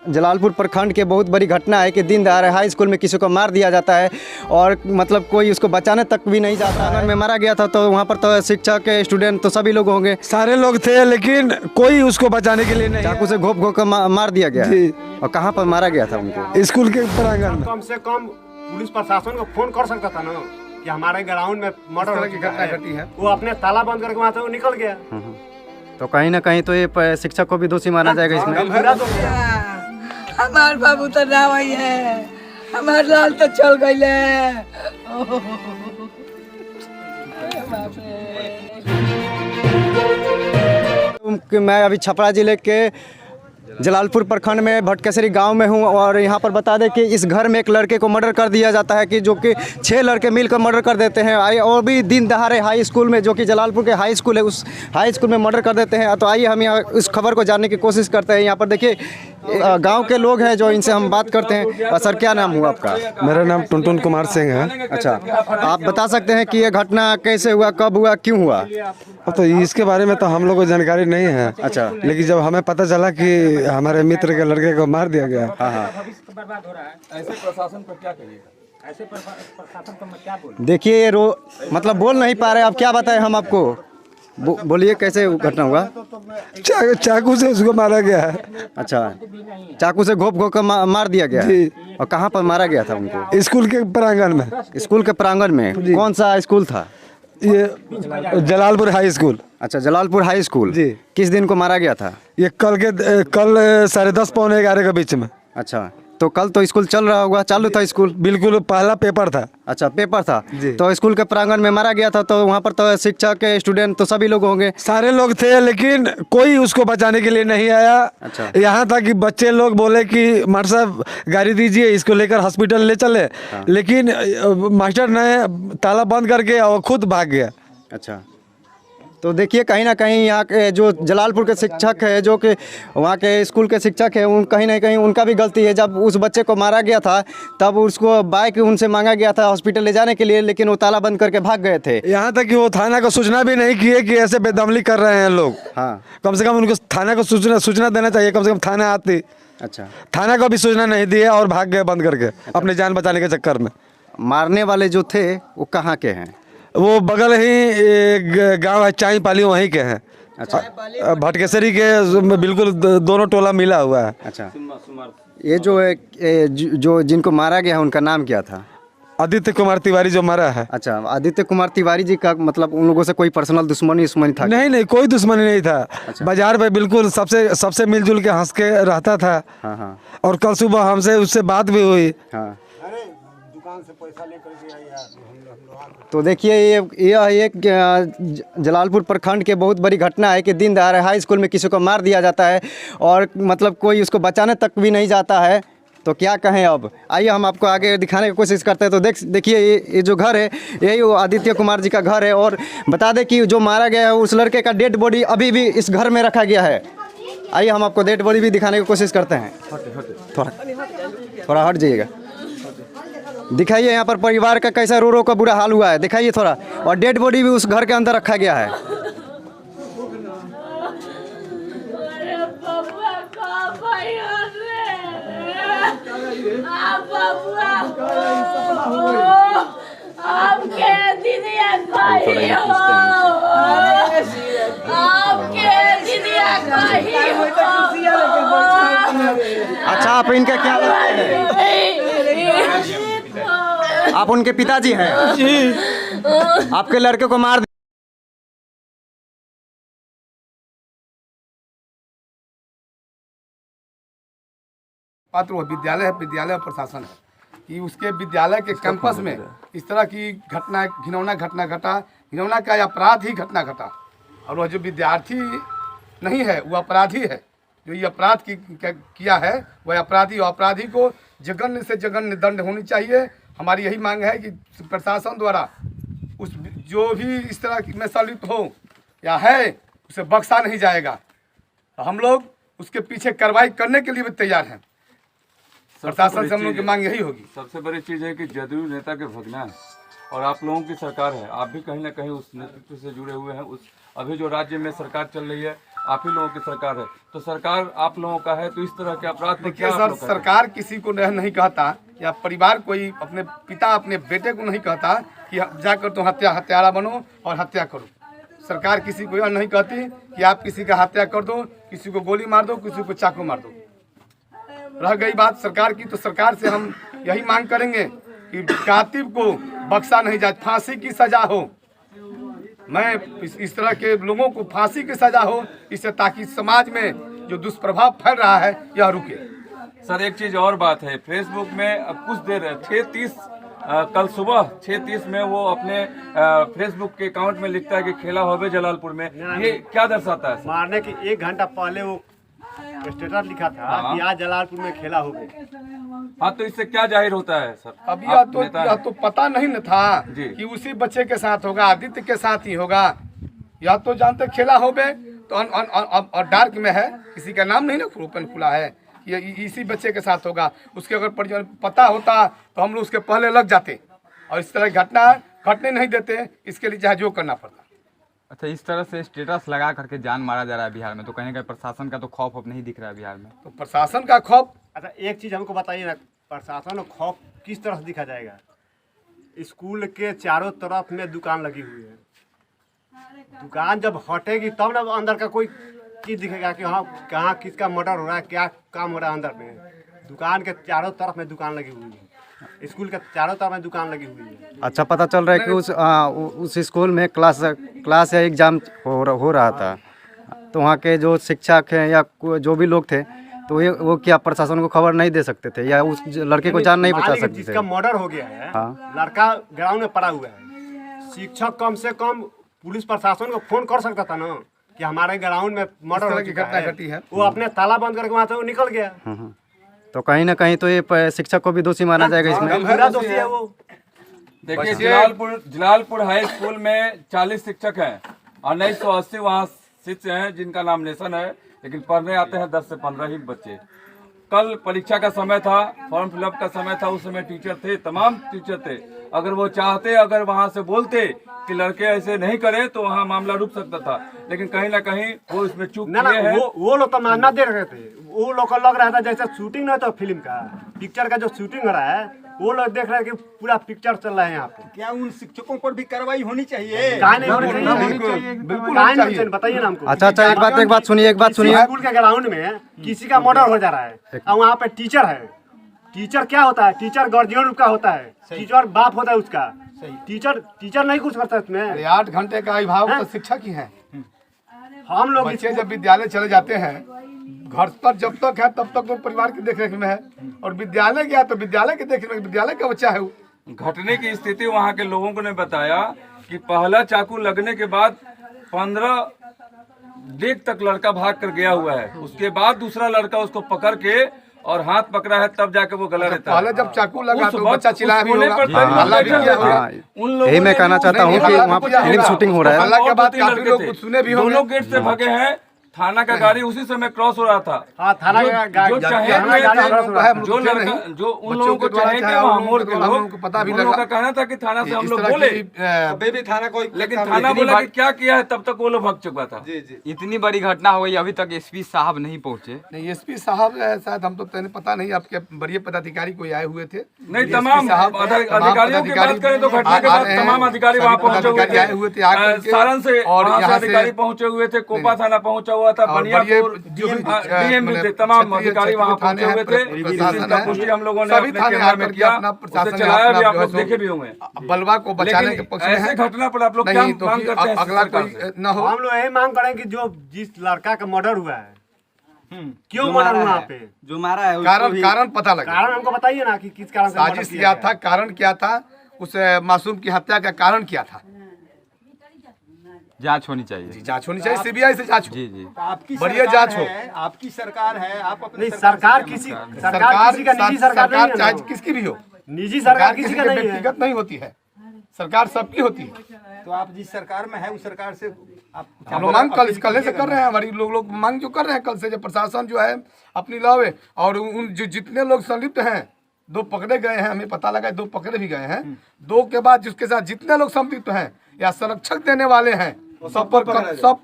जलालपुर प्रखंड के बहुत बड़ी घटना है कि दिन दहाड़े हाई स्कूल में किसी को मार दिया जाता है और मतलब कोई उसको बचाने तक भी नहीं जाता। अगर मैं मारा गया था तो वहाँ पर तो शिक्षक स्टूडेंट तो सभी लोग होंगे, सारे लोग थे, लेकिन कोई उसको बचाने के लिए नहीं। चाकू से घोप घोप कर मार दिया गया है। और कहाँ पर मारा गया था उनको? स्कूल के प्रांगण में। कम से कम पुलिस प्रशासन को फोन कर सकता था ना कि हमारे ग्राउंड में मर्डर की घटना घटी है। वो अपने ताला बंद करके वहाँ से निकल गया। तो कहीं ना कहीं तो ये शिक्षक को भी दोषी माना जाएगा इसमें। हमार बाबू तो ना वही है, हमार लाल तो चल गई है। मैं अभी छपरा जिले के जलालपुर प्रखंड में भटकेसरी गांव में हूं और यहां पर बता दें कि इस घर में एक लड़के को मर्डर कर दिया जाता है कि जो कि 6 लड़के मिलकर मर्डर कर देते हैं। और भी दिन दहाड़े हाई स्कूल में, जो कि जलालपुर के हाई स्कूल है, उस हाई स्कूल में मर्डर कर देते हैं। तो आइए हम यहाँ उस खबर को जानने की कोशिश करते हैं। यहाँ पर देखिए गांव के लोग हैं जो इनसे हम बात करते हैं। सर, क्या नाम हुआ आपका? मेरा नाम टुनटुन कुमार सिंह है। अच्छा, आप बता सकते हैं कि ये घटना कैसे हुआ, कब हुआ, क्यों हुआ? तो इसके बारे में तो हम लोग को जानकारी नहीं है। अच्छा, लेकिन जब हमें पता चला कि हमारे मित्र के लड़के को मार दिया गया। हाँ, ऐसे प्रशासन पर क्या कहिएगा? ऐसे प्रशासन को मैं क्या बोलूं? देखिए ये मतलब बोल नहीं पा रहे, अब क्या बताएं हम आपको? बोलिए कैसे घटना हुआ? चाकू से उसको मारा गया है। अच्छा, चाकू से घोप घोप कर मार दिया गया है। और कहाँ पर मारा गया था उनको? स्कूल के प्रांगण में। स्कूल के प्रांगण में? कौन सा स्कूल था ये? Jalalpur high school. अच्छा, जलालपुर हाई स्कूल जी। किस दिन को मारा गया था? ये कल 10:30 पौने 11 के बीच में। अच्छा, तो कल तो स्कूल चल रहा होगा, चालू था स्कूल? बिल्कुल, पहला पेपर था। अच्छा, पेपर था जी। तो स्कूल के प्रांगण में मारा गया था। तो वहाँ पर तो शिक्षक स्टूडेंट तो सभी लोग होंगे, सारे लोग थे, लेकिन कोई उसको बचाने के लिए नहीं आया। अच्छा। यहाँ तक कि बच्चे लोग बोले कि मास्टर साहब गाड़ी दीजिए, इसको लेकर हॉस्पिटल ले चले। लेकिन मास्टर ने ताला बंद करके और खुद भाग गया। अच्छा, तो देखिए कहीं ना कहीं यहाँ के जो जलालपुर के शिक्षक है, जो कि वहाँ के स्कूल के शिक्षक हैं, उन कहीं ना कहीं उनका भी गलती है। जब उस बच्चे को मारा गया था तब उसको बाइक उनसे मांगा गया था हॉस्पिटल ले जाने के लिए, लेकिन वो ताला बंद करके भाग गए थे। यहाँ तक कि वो थाना को सूचना भी नहीं किए कि ऐसे बेदमली कर रहे हैं लोग। हाँ, कम से कम उनको थाना को सूचना देना चाहिए, कम से कम थाना आती। अच्छा, थाना को भी सूचना नहीं दिए और भाग गए बंद करके। अपनी जान बचाने के चक्कर में। मारने वाले जो थे वो कहाँ के हैं? वो बगल ही गांव है चाई पाली, वहीं के हैं। अच्छा, भटकेसरी के बिल्कुल दोनों टोला मिला हुआ है। अच्छा, ये जो जिनको मारा गया है उनका नाम क्या था? आदित्य कुमार तिवारी जो मरा है। अच्छा, आदित्य कुमार तिवारी जी का मतलब उन लोगों से कोई पर्सनल दुश्मनी था? नहीं, कोई दुश्मनी नहीं था। अच्छा। बाजार पे बिल्कुल सबसे मिलजुल के हंस के रहता था। हाँ, हाँ, और कल सुबह हमसे उससे बात भी हुई। हाँ। से पैसा लेकर के आई। तो देखिए यह एक जलालपुर प्रखंड के बहुत बड़ी घटना है कि दिन दहाड़े हाई स्कूल में किसी को मार दिया जाता है और मतलब कोई उसको बचाने तक भी नहीं जाता है। तो क्या कहें अब? आइए हम आपको आगे दिखाने की कोशिश करते हैं। तो देखिए ये जो घर है, यही वो आदित्य कुमार जी का घर है। और बता दें कि जो मारा गया है उस लड़के का डेड बॉडी अभी भी इस घर में रखा गया है। आइए हम आपको डेड बॉडी भी दिखाने की कोशिश करते हैं। थोड़ा हट जाइएगा, दिखाइए यहाँ पर परिवार का कैसा रो रो का बुरा हाल हुआ है, दिखाइए थोड़ा। और डेड बॉडी भी उस घर के अंदर रखा गया है। अच्छा, आप इनका क्या लगता है? आप उनके पिताजी हैं? आपके लड़के को मार पात्र वो विद्यालय है, विद्यालय प्रशासन है कि उसके विद्यालय के कैंपस में इस तरह की घटना, घिनौना घटना घटा, घिनौना का अपराध ही घटना घटा। और वह जो विद्यार्थी नहीं है वो अपराधी है, जो ये अपराध किया है वह अपराधी, और अपराधी को जघन्य से जघन्य दंड होनी चाहिए। हमारी यही मांग है कि प्रशासन द्वारा उस जो भी इस तरह में संलिप्त हो या है उसे बख्शा नहीं जाएगा। हम लोग उसके पीछे कार्रवाई करने के लिए भी तैयार हैं। प्रशासन से हम लोग की मांग यही होगी। सबसे बड़ी चीज़ है कि जदयू नेता के भगना है और आप लोगों की सरकार है, आप भी कहीं ना कहीं उस नेतृत्व से जुड़े हुए हैं। उस अभी जो राज्य में सरकार चल रही है आप ही लोगों की सरकार है, तो सरकार आप लोगों का है, तो इस तरह के अपराध में क्या देखिए आप सर, लोग करते हैं? सरकार किसी को नहीं कहता, या परिवार कोई अपने पिता अपने बेटे को नहीं कहता कि जाकर तो हत्यारा बनो और हत्या करो। सरकार किसी को यह नहीं कहती कि आप किसी का हत्या कर दो, किसी को गोली मार दो, किसी को चाकू मार दो। रह गई बात सरकार की, तो सरकार से हम यही मांग करेंगे कि कातिल को बख्शा नहीं जाए, फांसी की सजा हो। मैं इस तरह के लोगों को फांसी की सजा हो, इससे ताकि समाज में जो दुष्प्रभाव फैल रहा है यह रुके। सर एक चीज और बात है, फेसबुक में अब कुछ देर 6:30 कल सुबह 6:30 में वो अपने फेसबुक के अकाउंट में लिखता है कि खेला होवे जलालपुर में। ये क्या दर्शाता है सर? मारने के 1 घंटा पहले वो स्टेटस लिखा था कि आज जलालपुर में खेला हो गया। हाँ, तो इससे क्या जाहिर होता है सर? अब आप नेता यह हैं। तो पता नहीं न था जी। कि उसी बच्चे के साथ होगा, आदित्य के साथ ही होगा। या तो जानते खेला हो बे तो और डार्क में है, किसी का नाम नहीं ना ओपन खुला है, ये इसी बच्चे के साथ होगा। उसके अगर परिजन पता होता तो हम लोग उसके पहले लग जाते, और इस तरह घटना घटने नहीं देते। इसके लिए चाहे जो करना पड़ता। अच्छा, इस तरह से स्टेटस लगा करके जान मारा जा रहा है बिहार में, तो कहीं ना कहीं प्रशासन का तो खौफ अब नहीं दिख रहा है बिहार में। तो प्रशासन का खौफ, अच्छा एक चीज हमको बताइए ना, प्रशासन और खौफ किस तरह से दिखा जाएगा? स्कूल के चारों तरफ में दुकान लगी हुई है, दुकान जब हटेगी तब ना अंदर का कोई चीज दिखेगा कि हाँ कहाँ किसका मर्डर हो रहा है, क्या काम हो रहा है अंदर में। दुकान के चारों तरफ में दुकान लगी हुई है, स्कूल के चारों तरफ में दुकान लगी हुई है। अच्छा पता चल रहा है कि उस स्कूल में क्लास या एग्ज़ाम हो रहा था, तो वहाँ के जो शिक्षक हैं या जो भी लोग थे, तो वो क्या प्रशासन को खबर नहीं दे सकते थे, या उस लड़के को जान नहीं बचा सकते थे? जिसका मर्डर हो गया है, हाँ। लड़का ग्राउंड में पड़ा हुआ है, शिक्षक कम से कम पुलिस प्रशासन को फोन कर सकता था ना कि हमारे ग्राउंड में मर्डर हो चुका घटना है। घटी है। वो अपने ताला बंद करके वहाँ से वो निकल गया। तो कहीं ना कहीं तो ये शिक्षक को भी दोषी माना जाएगा इसमें। पूरा दोषी है वो। देखिए जलालपुर हाई स्कूल में 40 शिक्षक हैं और 1980 वहाँ शिक्षक हैं जिनका नॉमिनेशन है, लेकिन पढ़ने आते हैं 10 से 15 ही बच्चे। कल परीक्षा का समय था, फॉर्म फिलअप का समय था, उस समय टीचर थे, तमाम टीचर थे। अगर वो चाहते, अगर वहाँ से बोलते कि लड़के ऐसे नहीं करें तो वहाँ मामला रुक सकता था, लेकिन कहीं ना कहीं वो इसमें चूक ना किए हैं। वो लोग तो मानना दे रहे थे, वो लोग को लग रहा था जैसे शूटिंग नहीं था फिल्म का, पिक्चर का जो शूटिंग हो रहा है, वो लोग देख रहे हैं कि पूरा पिक्चर चल रहा है यहाँ पे। क्या उन शिक्षकों पर भी कार्रवाई होनी चाहिए? कहाँ नहीं होनी चाहिए? बिल्कुल नहीं होनी चाहिए, बताइए ना हमको। अच्छा एक बात सुनिए स्कूल के ग्राउंड में किसी का मर्डर हो जा रहा है और वहाँ पे टीचर है। टीचर क्या होता है? टीचर गार्जियन का होता है, टीचर बाप होता है उसका। टीचर नहीं कुछ करता इसमें। 8 घंटे का अभिभावक तो शिक्षक ही है। हम लोग बच्चे जब विद्यालय चले जाते हैं, घर पर जब तक है तब तक वो परिवार की देखरेख में है, और विद्यालय गया तो विद्यालय के देखरेख में, विद्यालय का बच्चा है वो। घटने की स्थिति वहाँ के लोगों को ने बताया कि पहला चाकू लगने के बाद 15 डेग तक लड़का भाग कर गया हुआ है, उसके बाद दूसरा लड़का उसको पकड़ के और हाथ पकड़ा है, तब जाके वो गला रहता है। पहले जब चाकू लगा तो बच्चा चिल्लाया भी कोने होगा, पर तभी हल्ला भी किया होगा। उन लोगों यही मैं ने कहना चाहता हूँ कि वहाँ पर फिल्म शूटिंग हो रहा है। हल्ला के बाद दो-तीन काफी लड़के लोग थे। कुछ सुने भी होंगे। दोनों गेट से भागे हैं, थाना का गाड़ी उसी समय क्रॉस हो रहा था। हाँ, थाना का जो चाहे जो लड़का जो उन लोगों को चाहे कि वहाँ मोड़ के लोग, पता भी उन लोगों लगा का कहना था कि थाना से हम इस लोग तरह बोले, की, अभी भी थाना कोई, लेकिन थाना बोला कि क्या किया है, तब तक वो लोग भाग चुका था। इतनी बड़ी घटना हो गई, अभी तक एसपी साहब नहीं पहुंचे। नहीं, एसपी साहब शायद, हम तो पता नहीं, आपके बड़े पदाधिकारी कोई आए हुए थे। नहीं, तमाम अधिकारियों की बात करें तो घटना के बाद तमाम अधिकारी वहाँ पहुंचे हुए थे। सारण से वहाँ से अधिकारी पहुंचे हुए थे, कोपा थाना पहुंचा हुआ था, बनियापुर डीएम भी थे, तमाम अधिकारी वहाँ पहुंचे हुए थे। इसका पुष्टि हम लोगों ने अपने कैमरा में किया, उसे चलाया भी, आप लोग देखे भी होंगे। बलवा को बचाने के पक्ष में ऐसे है। घटना पर आप लोग क्या नहीं तो मांग करते हैं? अगला कोई न हो। हम लोग यही मांग करें कि जो जिस लड़का का मर्डर हुआ है, क्यों मर्डर हुआ वहाँ पे, जो मारा है कारण पता लगा। कारण हमको बताइए ना कि किस कारण से मर्डर साजिश किया किया था, कारण क्या था, उस मासूम की हत्या का कारण क्या था? जांच होनी चाहिए। जांच होनी चाहिए, सीबीआई से जांच हो। जी आपकी बढ़िया सरकार जांच हो। है, आपकी सरकार है, आप अपनी नहीं, सरकार किसी का निजी सरकार नहीं है चाहे ना। किसकी भी हो, निजी सरकार किसी का की नहीं है। व्यक्तिगत नहीं होती है, सरकार सबकी होती है। तो आप जिस सरकार में है उस सरकार से आप हम लोग मांग कल से कर रहे हैं, हमारी लोग मांग जो कर रहे हैं कल से, जो प्रशासन जो है अपनी लावे, और उन जो जितने लोग संलिप्त हैं, 2 पकड़े गए हैं, हमें पता लगा 2 पकड़े भी गए हैं, 2 के बाद जिसके साथ जितने लोग संलिप्त हैं या संरक्षक देने वाले हैं, सब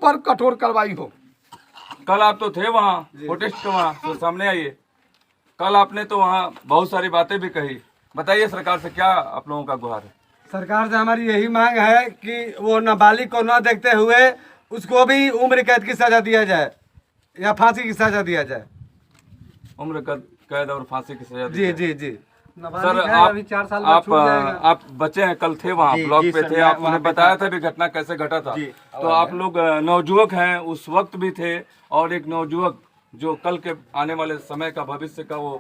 पर कठोर कार्रवाई हो। कल आप तो थे वहाँ प्रोटेस्ट के वहाँ, तो सामने आइए। कल आपने तो वहाँ बहुत सारी बातें भी कही, बताइए सरकार से क्या आप लोगों का गुहार है? सरकार से हमारी यही मांग है कि वो नाबालिग को न देखते हुए उसको भी उम्र कैद की सजा दिया जाए या फांसी की सजा दिया जाए। उम्र कैद और फांसी की सजा दी जी जाए। जी जी। सर आप बच्चे हैं, कल थे वहाँ ब्लॉक पे थे, आपने बताया था भी घटना कैसे घटा था। तो आप लोग नवयुवक हैं, उस वक्त भी थे, और एक नवयुवक जो कल के आने वाले समय का भविष्य का वो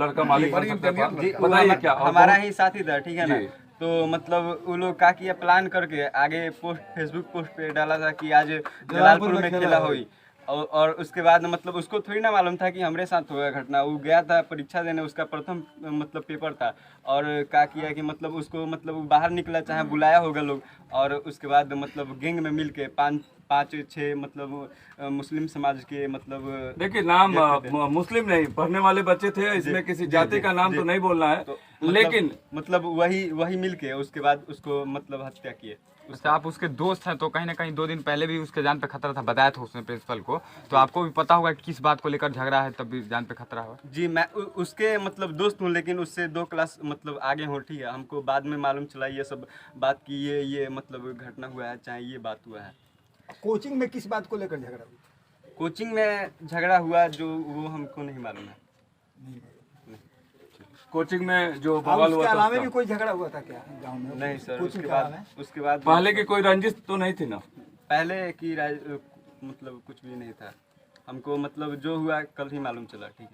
लड़का मालिक बन सकता था। बताइए क्या? और हमारा बहुत- ही साथी था, ठीक है ना। जी। तो मतलब वो लोग का किया प्लान करके आगे पोस्ट फेसबुक पोस्ट पे डाला था कि आज जलालपुर में खेला हुई, और उसके बाद मतलब उसको थोड़ी ना मालूम था कि हमारे साथ हुआ घटना। वो गया था परीक्षा देने, उसका प्रथम मतलब पेपर था, और क्या किया कि मतलब उसको मतलब वो बाहर निकला, चाहे बुलाया होगा लोग, और उसके बाद मतलब गैंग में मिल के पाँच छः मतलब मुस्लिम समाज के मतलब देखिए नाम मुस्लिम नहीं, पढ़ने वाले बच्चे थे, इसमें किसी जाति का नाम तो नहीं बोलना है, लेकिन मतलब वही मिल के उसके बाद उसको मतलब हत्या किए। उससे आप उसके दोस्त हैं, तो कहीं ना कहीं 2 दिन पहले भी उसके जान पे खतरा था, बताया था उसने प्रिंसिपल को, तो आपको भी पता होगा कि किस बात को लेकर झगड़ा है, तब भी जान पे खतरा हुआ। जी, मैं उसके मतलब दोस्त हूँ, लेकिन उससे 2 क्लास मतलब आगे हूँ, ठीक है। हमको बाद में मालूम चला ये सब बात की ये मतलब घटना हुआ है, चाहे ये बात हुआ है। कोचिंग में किस बात को लेकर झगड़ा हुआ? कोचिंग में झगड़ा हुआ जो वो हमको नहीं मालूम है। कोचिंग में जो और बवाल उसके हुआ था अलावा उसका? भी कोई झगड़ा हुआ था क्या गांव में? नहीं सर, कोचिंग के अलावा? उसके बाद पहले की कोई रंजिश तो नहीं थी ना? पहले की मतलब कुछ भी नहीं था। हमको मतलब जो हुआ कल ही मालूम चला, ठीक है।